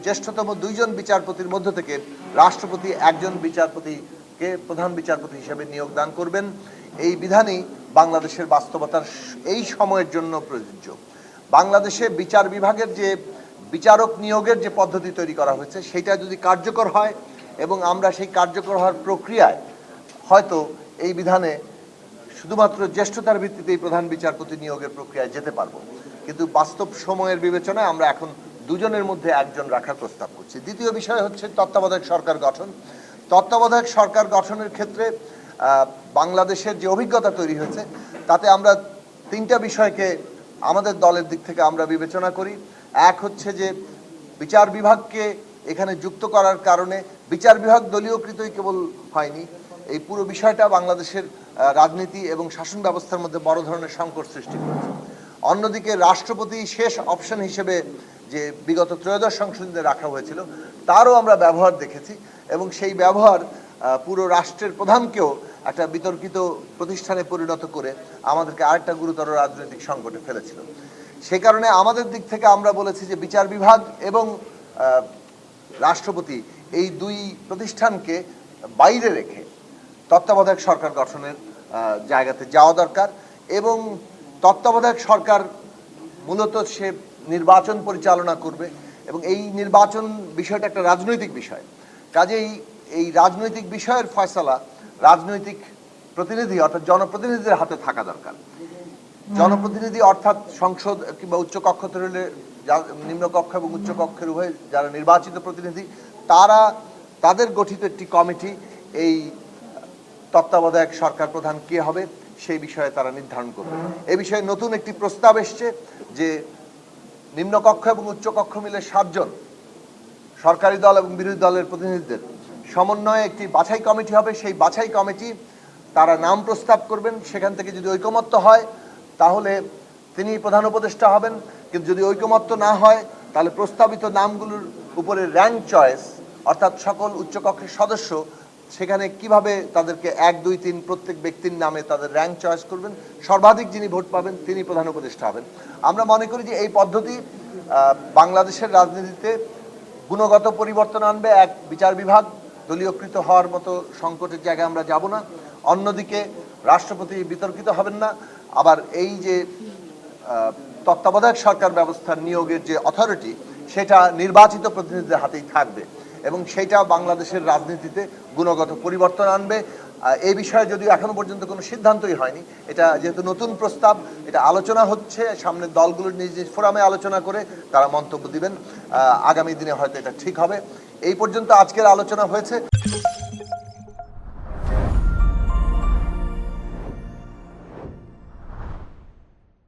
জ্যেষ্ঠতম দুইজন বিচারপতির মধ্য থেকে রাষ্ট্রপতি একজন বিচারপতিকে প্রধান বিচারপতি হিসেবে নিয়োগ দান করবেন। এই বিধানই বাংলাদেশের বাস্তবতার এই সময়ের জন্য প্রযোজ্য। বাংলাদেশে বিচার বিভাগের যে বিচারক নিয়োগের যে পদ্ধতি তৈরি করা হয়েছে সেটা যদি কার্যকর হয় এবং আমরা সেই কার্যকর হওয়ার প্রক্রিয়ায় হয়তো এই বিধানে শুধুমাত্র জ্যেষ্ঠতার ভিত্তিতেই প্রধান বিচারপতি নিয়োগের প্রক্রিয়ায় যেতে পারবো, কিন্তু বাস্তব সময়ের বিবেচনায় আমরা এখন দুজনের মধ্যে একজন রাখার প্রস্তাব করছি। দ্বিতীয় বিষয় হচ্ছে তত্ত্বাবধায়ক সরকার গঠন। তত্ত্বাবধায়ক সরকার গঠনের ক্ষেত্রে বাংলাদেশের যে অভিজ্ঞতা তৈরি হয়েছে তাতে আমরা তিনটা বিষয়কে আমাদের দলের দিক থেকে আমরা বিবেচনা করি। এক হচ্ছে যে বিচার বিভাগকে এখানে যুক্ত করার কারণে বিচার বিভাগ দলীয়কৃতই কেবল হয়নি, এই পুরো বিষয়টা বাংলাদেশের রাজনীতি এবং শাসন ব্যবস্থার মধ্যে বড় ধরনের সংকট সৃষ্টি করেছে। অন্যদিকে রাষ্ট্রপতি শেষ অপশন হিসেবে যে বিগত ত্রয়োদশ সংশোধনীতে রাখা হয়েছিল তারও আমরা ব্যবহার দেখেছি এবং সেই ব্যবহার পুরো রাষ্ট্রের প্রধানকেও একটা বিতর্কিত প্রতিষ্ঠানে পরিণত করে আমাদেরকে আরেকটা গুরুতর রাজনৈতিক সংকটে ফেলেছিল। সে কারণে আমাদের দিক থেকে আমরা বলেছি যে বিচার বিভাগ এবং রাষ্ট্রপতি এই দুই প্রতিষ্ঠানকে বাইরে রেখে তত্ত্বাবধায়ক সরকার গঠনের জায়গাতে যাওয়া দরকার এবং তত্ত্বাবধায়ক সরকার মূলত সে নির্বাচন পরিচালনা করবে এবং এই নির্বাচন বিষয়টা একটা রাজনৈতিক বিষয়। কাজেই এই রাজনৈতিক বিষয়ের ফয়সালা রাজনৈতিক প্রতিনিধি অর্থাৎ জনপ্রতিনিধিদের হাতে থাকা দরকার। জনপ্রতিনিধি অর্থাৎ সংসদ কিংবা উচ্চ কক্ষ হলে নিম্নকক্ষ এবং উচ্চ কক্ষের উভয় যারা নির্বাচিত প্রতিনিধি তাদের গঠিত একটি কমিটি এই তত্ত্বাবধায়ক সরকার প্রধান কে হবে সেই বিষয়ে তারা নির্ধারণ করবে। এ বিষয়ে নতুন একটি প্রস্তাব এসছে যে নিম্নকক্ষ এবং উচ্চকক্ষ মিলে 7 জন সরকারি দল এবং বিরোধী দলের প্রতিনিধিদের সমন্বয়ে একটি বাছাই কমিটি হবে। সেই বাছাই কমিটি তারা নাম প্রস্তাব করবেন, সেখান থেকে যদি ঐকমত্য হয় তাহলে তিনি প্রধান উপদেষ্টা হবেন, কিন্তু যদি ঐকমত্য না হয় তাহলে প্রস্তাবিত নামগুলোর উপরে র্যাঙ্ক চয়েস অর্থাৎ সকল উচ্চকক্ষের সদস্য সেখানে কিভাবে তাদেরকে 1, 2, 3 প্রত্যেক ব্যক্তির নামে তাদের র্যাঙ্ক চয়েস করবেন, সর্বাধিক যিনি ভোট পাবেন তিনি প্রধান উপদেষ্টা হবেন। আমরা মনে করি যে এই পদ্ধতি বাংলাদেশের রাজনীতিতে গুণগত পরিবর্তন আনবে। এক, বিচার বিভাগ দলীয়কৃত হওয়ার মতো সংকটের জায়গায় আমরা যাব না, অন্যদিকে রাষ্ট্রপতি বিতর্কিত হবেন না, আবার এই যে তত্ত্বাবধায়ক সরকার ব্যবস্থার নিয়োগের যে অথরিটি সেটা নির্বাচিত প্রতিনিধিদের হাতেই থাকবে এবং সেটা বাংলাদেশের রাজনীতিতে গুণগত পরিবর্তন আনবে। এই বিষয়ে যদিও এখনো পর্যন্ত কোনো সিদ্ধান্তই হয়নি, এটা যেহেতু নতুন প্রস্তাব, এটা আলোচনা হচ্ছে, সামনের দলগুলোর নিজ নিজ ফোরামে আলোচনা করে তারা মন্তব্য দিবেন, আগামী দিনে হয়তো এটা ঠিক হবে। এই পর্যন্ত আজকের আলোচনা হয়েছে।